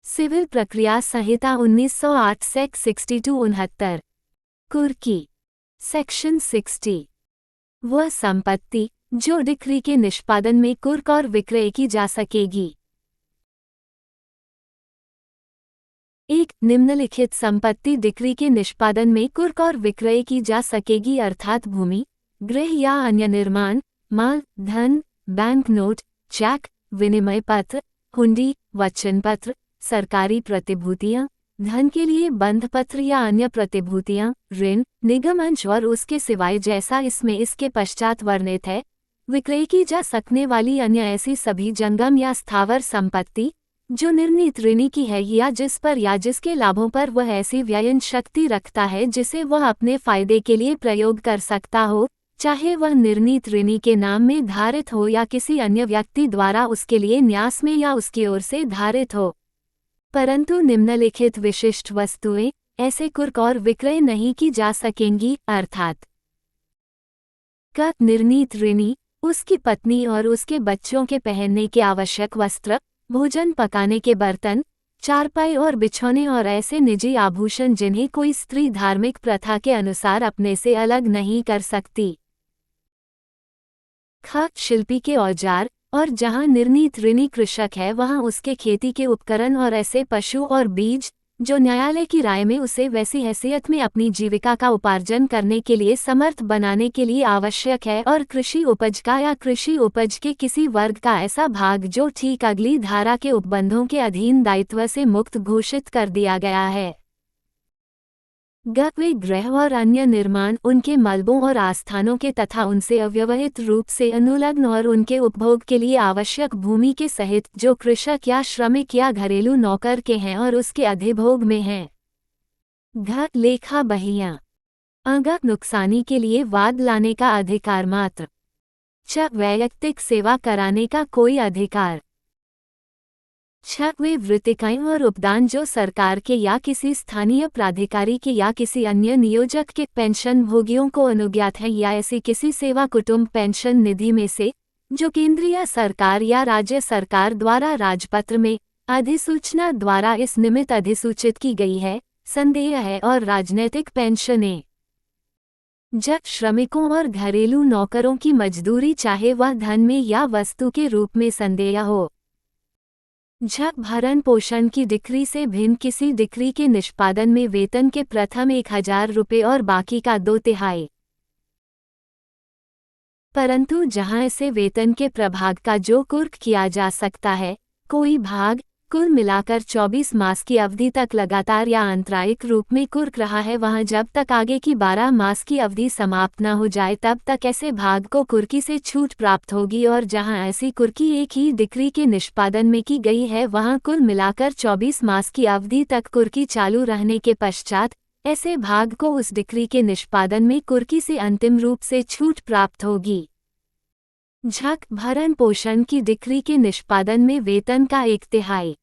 Civil प्रक्रिया संहिता 1908 सेक 6269 कुर्की section 60 वह संपत्ति जो डिक्री के निष्पादन में कुर्क और विक्रय की जा सकेगी। एक निम्नलिखित संपत्ति डिक्री के निष्पादन में कुर्क और विक्रय की जा सकेगी अर्थात भूमि, गृह या अन्य निर्माण, माल, धन, बैंक नोट, चेक, विनिमय पत्र, हुंडी, वचन पत्र, सरकारी प्रतिभूतियां, धन के लिए बंध पत्र या अन्य प्रतिभूतियां, ऋण, निगम अंश और उसके सिवाय जैसा इसमें इसके पश्चात वर्णित है। विक्रय की जा सकने वाली अन्य ऐसी सभी जंगम या स्थावर संपत्ति जो निर्णीत ऋणी की है या जिस पर या जिसके लाभों पर वह ऐसी व्ययन शक्ति रखता है जिसे वह अपने फायदे के लिए प्रयोग कर सकता हो, चाहे वह निर्णीत ऋणी के नाम में धारित हो या किसी अन्य व्यक्ति द्वारा उसके लिए न्यास में या उसकी ओर से धारित हो। परंतु निम्नलिखित विशिष्ट वस्तुएं ऐसे कुर्क और विक्रय नहीं की जा सकेंगी अर्थात क निर्णीत ऋणी, उसकी पत्नी और उसके बच्चों के पहनने के आवश्यक वस्त्र, भोजन पकाने के बर्तन, चारपाई और बिछौने और ऐसे निजी आभूषण जिन्हें कोई स्त्री धार्मिक प्रथा के अनुसार अपने से अलग नहीं कर सकती। ख शिल्पी के औजार, और जहाँ निर्णीत ऋणी कृषक है वहाँ उसके खेती के उपकरण और ऐसे पशु और बीज जो न्यायालय की राय में उसे वैसी हैसियत में अपनी जीविका का उपार्जन करने के लिए समर्थ बनाने के लिए आवश्यक है, और कृषि उपज का या कृषि उपज के किसी वर्ग का ऐसा भाग जो ठीक अगली धारा के उपबंधों के अधीन दायित्व से मुक्त घोषित कर दिया गया है। वे गृह और अन्य निर्माण उनके मलबों और आस्थानों के तथा उनसे अव्यवहित रूप से अनुलग्न और उनके उपभोग के लिए आवश्यक भूमि के सहित जो कृषक या श्रमिक या घरेलू नौकर के हैं और उसके अधिभोग में हैं। घ लेखा बहियां नुकसानी के लिए वाद लाने का अधिकार मात्र। च वैयक्तिक सेवा कराने का कोई अधिकार। वे वृत्तिकाएं और उपदान जो सरकार के या किसी स्थानीय प्राधिकारी के या किसी अन्य नियोजक के पेंशन भोगियों को अनुज्ञात है या ऐसी किसी सेवा कुटुंब पेंशन निधि में से जो केंद्रीय सरकार या राज्य सरकार द्वारा राजपत्र में अधिसूचना द्वारा इस निमित्त अधिसूचित की गई है, संदेय है, और राजनैतिक पेंशनें। जब श्रमिकों और घरेलू नौकरों की मजदूरी चाहे वह धन में या वस्तु के रूप में संदेय हो। भरण पोषण की डिक्री से भिन्न किसी डिक्री के निष्पादन में वेतन के प्रथम 1000 रुपये और बाकी का 2/3। परंतु जहां ऐसे वेतन के प्रभाग का जो कुर्क किया जा सकता है, कोई भाग कुल मिलाकर 24 मास की अवधि तक लगातार या आंतरायिक रूप में कुर्क रहा है, वहां जब तक आगे की 12 मास की अवधि समाप्त न हो जाए तब तक ऐसे भाग को कुर्की से छूट प्राप्त होगी, और जहां ऐसी कुर्की एक ही डिक्री के निष्पादन में की गई है वहां कुल मिलाकर 24 मास की अवधि तक कुर्की चालू रहने के पश्चात ऐसे भाग को उस डिक्री के निष्पादन में कुर्की से अंतिम रूप से छूट प्राप्त होगी। भरण पोषण की डिक्री के निष्पादन में वेतन का 1/3।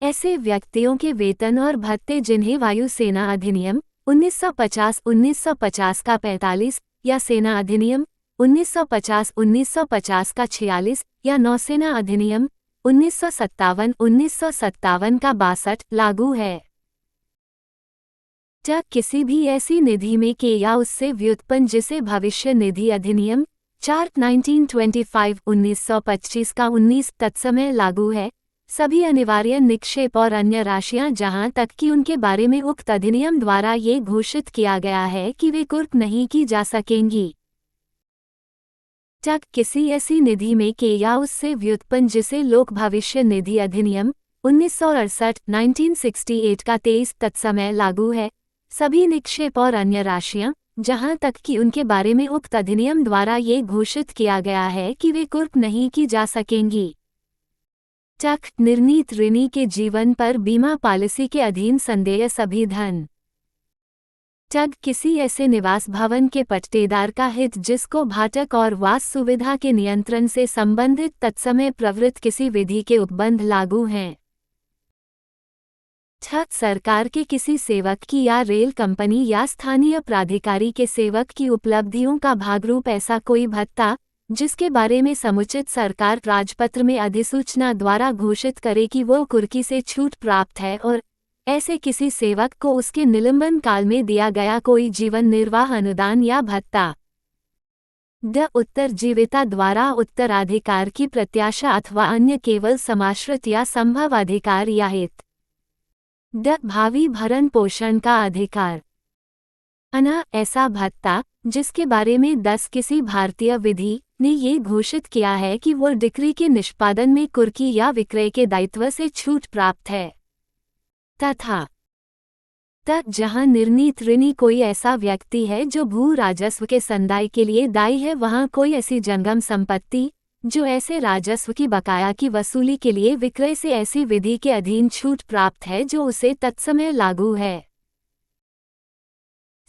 ऐसे व्यक्तियों के वेतन और भत्ते जिन्हें वायु सेना अधिनियम 1950 का 45 या सेना अधिनियम 1950 का 46 या नौसेना अधिनियम 1957 का 62 लागू है। जब किसी भी ऐसी निधि में के या उससे व्युत्पन्न जिसे भविष्य निधि अधिनियम 1925 का 19 तत्समय लागू है, सभी अनिवार्य निक्षेप और अन्य राशियां जहां तक कि उनके बारे में उक्त अधिनियम द्वारा ये घोषित किया गया है कि वे कुर्क नहीं की जा सकेंगी। जब किसी ऐसी निधि में के या उससे व्युत्पन्न जिसे लोक भविष्य निधि अधिनियम 1968 का 23 तत्समय लागू है, सभी निक्षेप और अन्य राशियां जहां तक कि उनके बारे में उक्त अधिनियम द्वारा ये घोषित किया गया है कि वे कुर्क नहीं की जा सकेंगी। निर्णीत ऋणी के जीवन पर बीमा पॉलिसी के अधीन संदेय सभी धन। किसी ऐसे निवास भवन के पट्टेदार का हित जिसको भाटक और वास सुविधा के नियंत्रण से संबंधित तत्समय प्रवृत्त किसी विधि के उपबंध लागू हैं। सरकार के किसी सेवक की या रेल कंपनी या स्थानीय प्राधिकारी के सेवक की उपलब्धियों का भागरूप ऐसा कोई भत्ता, जिसके बारे में समुचित सरकार राजपत्र में अधिसूचना द्वारा घोषित करे कि वो कुर्की से छूट प्राप्त है और ऐसे किसी सेवक को उसके निलंबन काल में दिया गया कोई जीवन निर्वाह अनुदान या भत्ता। ड उत्तरजीविता द्वारा उत्तराधिकार की प्रत्याशा अथवा अन्य केवल समाश्रित या संभव अधिकार या हित। ड भावी भरण पोषण का अधिकार। अना ऐसा भत्ता जिसके बारे में 10 किसी भारतीय विधि ने ये घोषित किया है कि वो डिक्री के निष्पादन में कुर्की या विक्रय के दायित्व से छूट प्राप्त है। तथा जहाँ निर्णीत ऋणी कोई ऐसा व्यक्ति है जो भू राजस्व के संदाय के लिए दायी है, वहाँ कोई ऐसी जंगम संपत्ति जो ऐसे राजस्व की बकाया की वसूली के लिए विक्रय से ऐसी विधि के अधीन छूट प्राप्त है जो उसे तत्समय लागू है।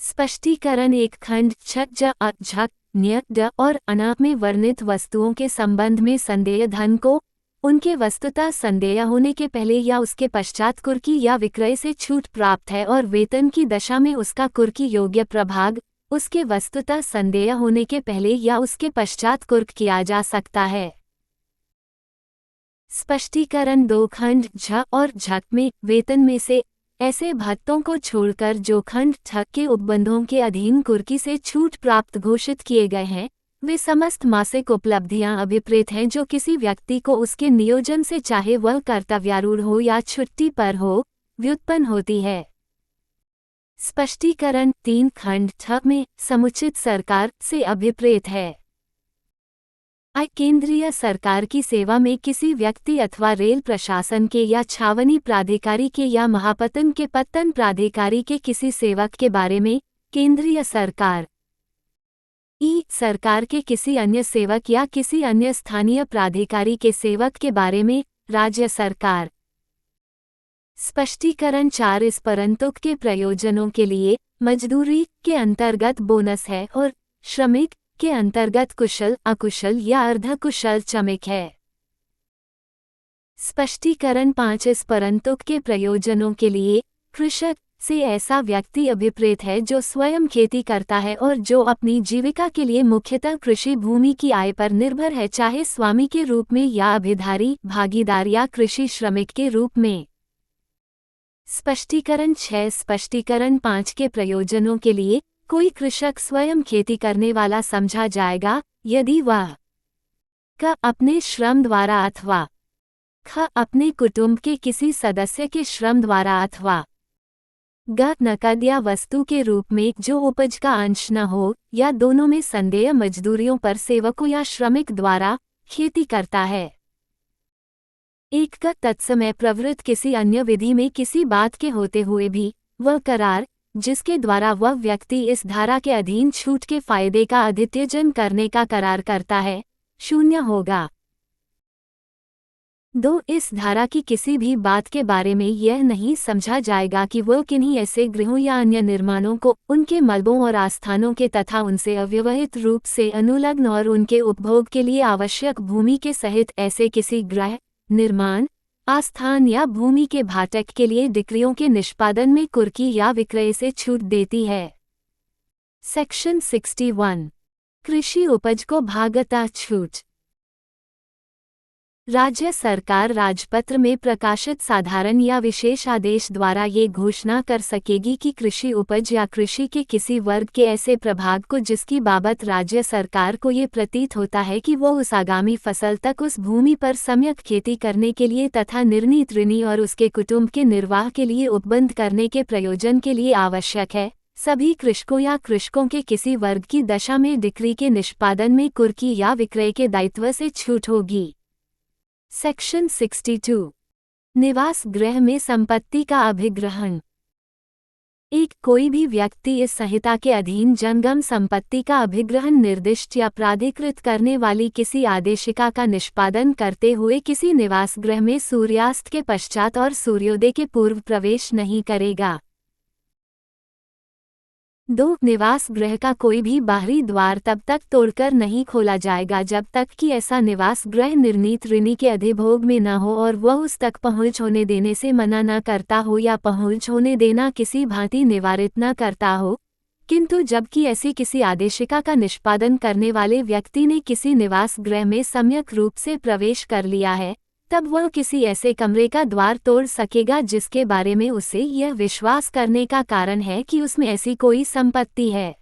स्पष्टीकरण एक खंड छ ज अ झ न्य ड और अना में वर्णित वस्तुओं के संबंध में संदेय धन को उनके वस्तुतः संदेय होने के पहले या उसके पश्चात कुर्की या विक्रय से छूट प्राप्त है और वेतन की दशा में उसका कुर्की योग्य प्रभाग उसके वस्तुतः संदेय होने के पहले या उसके पश्चात कुर्क किया जा सकता है। स्पष्टीकरण 2 खंड झ और झ में वेतन में से ऐसे भत्तों को छोड़कर जो खंड छ के उपबंधों के अधीन कुर्की से छूट प्राप्त घोषित किए गए हैं, वे समस्त मासिक उपलब्धियां अभिप्रेत हैं जो किसी व्यक्ति को उसके नियोजन से, चाहे वह कर्तव्यारूढ़ हो या छुट्टी पर हो, व्युत्पन्न होती है। स्पष्टीकरण 3 खंड छ में समुचित सरकार से अभिप्रेत है केंद्रीय सरकार की सेवा में किसी व्यक्ति अथवा रेल प्रशासन के या छावनी प्राधिकारी के या महापत्तन के पत्तन प्राधिकारी के किसी सेवक के बारे में केंद्रीय सरकार। सरकार के किसी अन्य सेवक या किसी अन्य स्थानीय प्राधिकारी के सेवक के बारे में राज्य सरकार। स्पष्टीकरण 4 इस परंतुक के प्रयोजनों के लिए मजदूरी के अंतर्गत बोनस है और श्रमिक के अंतर्गत कुशल, अकुशल या अर्धकुशल श्रमिक है। स्पष्टीकरण 5 इस परंतुक के प्रयोजनों के लिए कृषक से ऐसा व्यक्ति अभिप्रेत है जो स्वयं खेती करता है और जो अपनी जीविका के लिए मुख्यतः कृषि भूमि की आय पर निर्भर है, चाहे स्वामी के रूप में या अभिधारी, भागीदार या कृषि श्रमिक के रूप में। स्पष्टीकरण 6 स्पष्टीकरण 5 के प्रयोजनों के लिए कोई कृषक स्वयं खेती करने वाला समझा जाएगा यदि वह क अपने श्रम द्वारा अथवा ख अपने कुटुंब के किसी सदस्य के श्रम द्वारा अथवा ग नकद या वस्तु के रूप में जो उपज का अंश न हो या दोनों में संदेय मजदूरियों पर सेवकों या श्रमिक द्वारा खेती करता है। एक का तत्समय प्रवृत्त किसी अन्य विधि में किसी बात के होते हुए भी वह करार जिसके द्वारा वह व्यक्ति इस धारा के अधीन छूट के फायदे का अधित्यजन करने का करार करता है, शून्य होगा। 2 इस धारा की किसी भी बात के बारे में यह नहीं समझा जाएगा कि वह किन्हीं ऐसे गृहों या अन्य निर्माणों को उनके मलबों और आस्थानों के तथा उनसे अव्यवहित रूप से अनुलग्न और उनके उपभोग के लिए आवश्यक भूमि के सहित ऐसे किसी गृह, निर्माण, आस्थान या भूमि के भाटक के लिए डिक्रियों के निष्पादन में कुर्की या विक्रय से छूट देती है। सेक्शन 61 कृषि उपज को भागता छूट। राज्य सरकार राजपत्र में प्रकाशित साधारण या विशेष आदेश द्वारा ये घोषणा कर सकेगी कि कृषि उपज या कृषि के किसी वर्ग के ऐसे प्रभाग को जिसकी बाबत राज्य सरकार को ये प्रतीत होता है कि वो उस आगामी फसल तक उस भूमि पर सम्यक खेती करने के लिए तथा निर्णीत ऋणी और उसके कुटुंब के निर्वाह के लिए उपबंध करने के प्रयोजन के लिए आवश्यक है, सभी कृषकों या कृषकों के किसी वर्ग की दशा में डिक्री के निष्पादन में कुर्की या विक्रय के दायित्व से छूट होगी। सेक्शन 62 निवास गृह में संपत्ति का अभिग्रहण। कोई भी व्यक्ति इस संहिता के अधीन जंगम संपत्ति का अभिग्रहण निर्दिष्ट या प्राधिकृत करने वाली किसी आदेशिका का निष्पादन करते हुए किसी निवास गृह में सूर्यास्त के पश्चात और सूर्योदय के पूर्व प्रवेश नहीं करेगा। 2 निवास गृह का कोई भी बाहरी द्वार तब तक तोड़कर नहीं खोला जाएगा जब तक कि ऐसा निवास गृह निर्णीत ऋणी के अधिभोग में न हो और वह उस तक पहुँच होने देने से मना न करता हो या पहुँच होने देना किसी भांति निवारित न करता हो किंतु जबकि ऐसी किसी आदेशिका का निष्पादन करने वाले व्यक्ति ने किसी निवास गृह में सम्यक रूप से प्रवेश कर लिया है, तब वह किसी ऐसे कमरे का द्वार तोड़ सकेगा जिसके बारे में उसे यह विश्वास करने का कारण है कि उसमें ऐसी कोई संपत्ति है।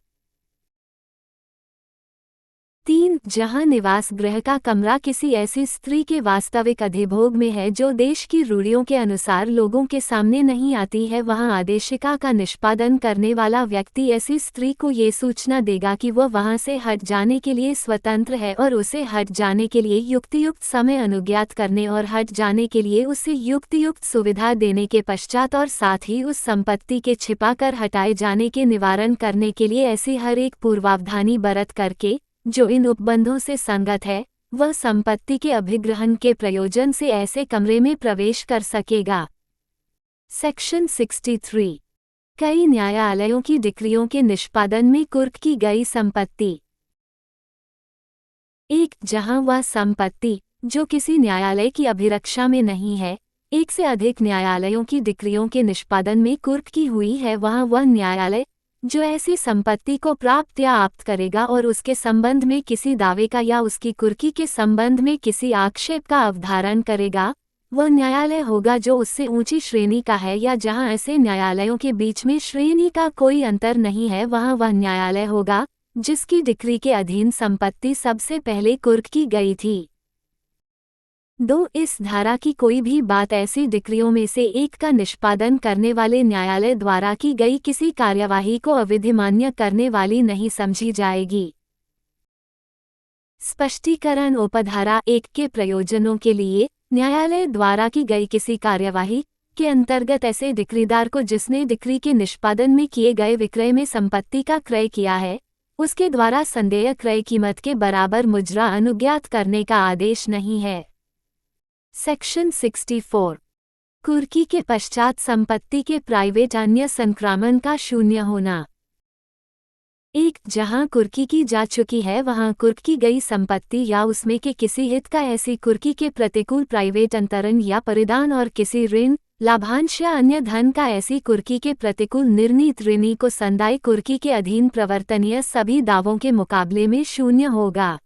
3. जहां निवास गृह का कमरा किसी ऐसी स्त्री के वास्तविक अधिभोग में है जो देश की रूढ़ियों के अनुसार लोगों के सामने नहीं आती है, वहां आदेशिका का निष्पादन करने वाला व्यक्ति ऐसी स्त्री को ये सूचना देगा कि वह वहां से हट जाने के लिए स्वतंत्र है और उसे हट जाने के लिए युक्त समय अनुज्ञात करने और हट जाने के लिए उसे युक्त सुविधा देने के पश्चात और साथ ही उस संपत्ति के छिपाकर हटाए जाने के निवारण करने के लिए ऐसी हर एक पूर्वावधानी बरत करके जो इन उपबंधों से संगत है, वह संपत्ति के अभिग्रहण के प्रयोजन से ऐसे कमरे में प्रवेश कर सकेगा। सेक्शन 63। कई न्यायालयों की डिक्रियों के निष्पादन में कुर्क की गई संपत्ति। 1. जहां वह संपत्ति जो किसी न्यायालय की अभिरक्षा में नहीं है, एक से अधिक न्यायालयों की डिक्रियों के निष्पादन में कुर्क की हुई है, वहां वह न्यायालय जो ऐसी संपत्ति को प्राप्त या आप्त करेगा और उसके संबंध में किसी दावे का या उसकी कुर्की के संबंध में किसी आक्षेप का अवधारण करेगा, वह न्यायालय होगा जो उससे ऊंची श्रेणी का है, या जहां ऐसे न्यायालयों के बीच में श्रेणी का कोई अंतर नहीं है, वहां वह न्यायालय होगा जिसकी डिक्री के अधीन संपत्ति सबसे पहले कुर्क की गई थी। 2. इस धारा की कोई भी बात ऐसी डिक्रियों में से एक का निष्पादन करने वाले न्यायालय द्वारा की गई किसी कार्यवाही को अविधिमान्य करने वाली नहीं समझी जाएगी। स्पष्टीकरण। उपधारा 1 के प्रयोजनों के लिए न्यायालय द्वारा की गई किसी कार्यवाही के अंतर्गत ऐसे डिक्रीदार को जिसने डिक्री के निष्पादन में किए गए विक्रय में संपत्ति का क्रय किया है, उसके द्वारा संदेय क्रय कीमत के बराबर मुजरा अनुज्ञात करने का आदेश नहीं है। सेक्शन 64। कुर्की के पश्चात संपत्ति के प्राइवेट अन्य संक्रामण का शून्य होना। 1. जहां कुर्की की जा चुकी है वहां कुर्क की गई संपत्ति या उसमें के किसी हित का ऐसी कुर्की के प्रतिकूल प्राइवेट अंतरण या परिधान और किसी ऋण, लाभांश या अन्य धन का ऐसी कुर्की के प्रतिकूल निर्णीत ऋणी को संदाय कुर्की के अधीन प्रवर्तनीय सभी दावों के मुकाबले में शून्य होगा।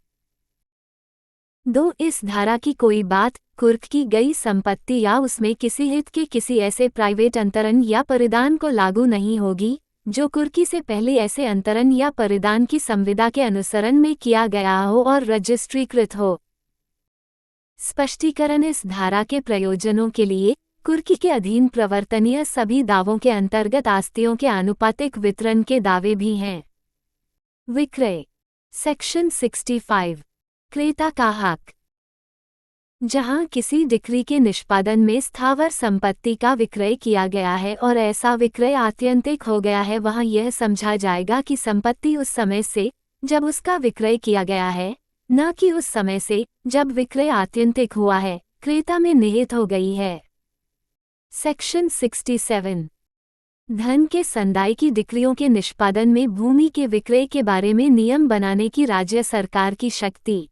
2. इस धारा की कोई बात कुर्क की गई संपत्ति या उसमें किसी हित के किसी ऐसे प्राइवेट अंतरण या परिधान को लागू नहीं होगी जो कुर्की से पहले ऐसे अंतरण या परिधान की संविदा के अनुसरण में किया गया हो और रजिस्ट्रीकृत हो। स्पष्टीकरण। इस धारा के प्रयोजनों के लिए कुर्की के अधीन प्रवर्तनीय सभी दावों के अंतर्गत आस्तियों के आनुपातिक वितरण के दावे भी हैं। विक्रय। सेक्शन 65। क्रेता का हक। जहां किसी डिक्री के निष्पादन में स्थावर संपत्ति का विक्रय किया गया है और ऐसा विक्रय आत्यंतिक हो गया है, वहां यह समझा जाएगा कि संपत्ति उस समय से जब उसका विक्रय किया गया है, न कि उस समय से जब विक्रय आत्यंतिक हुआ है, क्रेता में निहित हो गई है। सेक्शन 67। धन के संदाय की डिक्रियों के निष्पादन में भूमि के विक्रय के बारे में नियम बनाने की राज्य सरकार की शक्ति।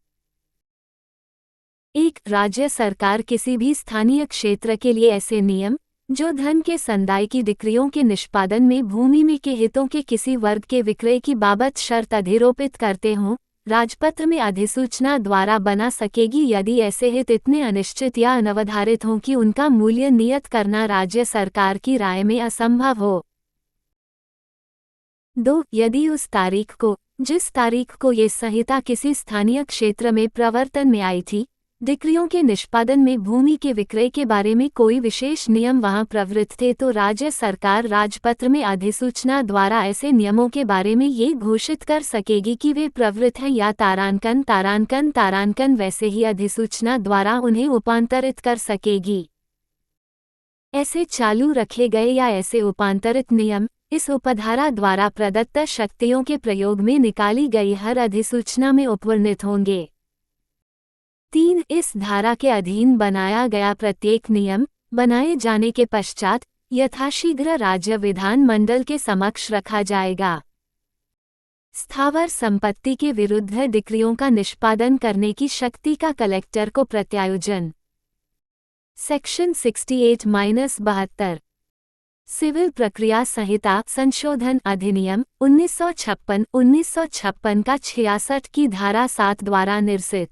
1. राज्य सरकार किसी भी स्थानीय क्षेत्र के लिए ऐसे नियम जो धन के संदाय की डिक्रियों के निष्पादन में भूमि में के हितों के किसी वर्ग के विक्रय की बाबत शर्त अधिरोपित करते हों, राजपत्र में अधिसूचना द्वारा बना सकेगी यदि ऐसे हित इतने अनिश्चित या अनवधारित हों कि उनका मूल्य नियत करना राज्य सरकार की राय में असंभव हो। 2. यदि उस तारीख को जिस तारीख को ये संहिता किसी स्थानीय क्षेत्र में प्रवर्तन में आई थी, डिक्रियों के निष्पादन में भूमि के विक्रय के बारे में कोई विशेष नियम वहां प्रवृत्त थे, तो राज्य सरकार राजपत्र में अधिसूचना द्वारा ऐसे नियमों के बारे में ये घोषित कर सकेगी कि वे प्रवृत्त हैं या तारांकन वैसे ही अधिसूचना द्वारा उन्हें उपांतरित कर सकेगी। ऐसे चालू रखे गए या ऐसे उपांतरित नियम इस उपधारा द्वारा प्रदत्त शक्तियों के प्रयोग में निकाली गई हर अधिसूचना में उपवर्णित होंगे। 3. इस धारा के अधीन बनाया गया प्रत्येक नियम बनाए जाने के पश्चात यथाशीघ्र राज्य विधान मंडल के समक्ष रखा जाएगा। स्थावर संपत्ति के विरुद्ध डिक्रियों का निष्पादन करने की शक्ति का कलेक्टर को प्रत्यायोजन। सेक्शन 68-72। सिविल प्रक्रिया संहिता संशोधन अधिनियम 1956 का 66 की धारा 7 द्वारा निरसित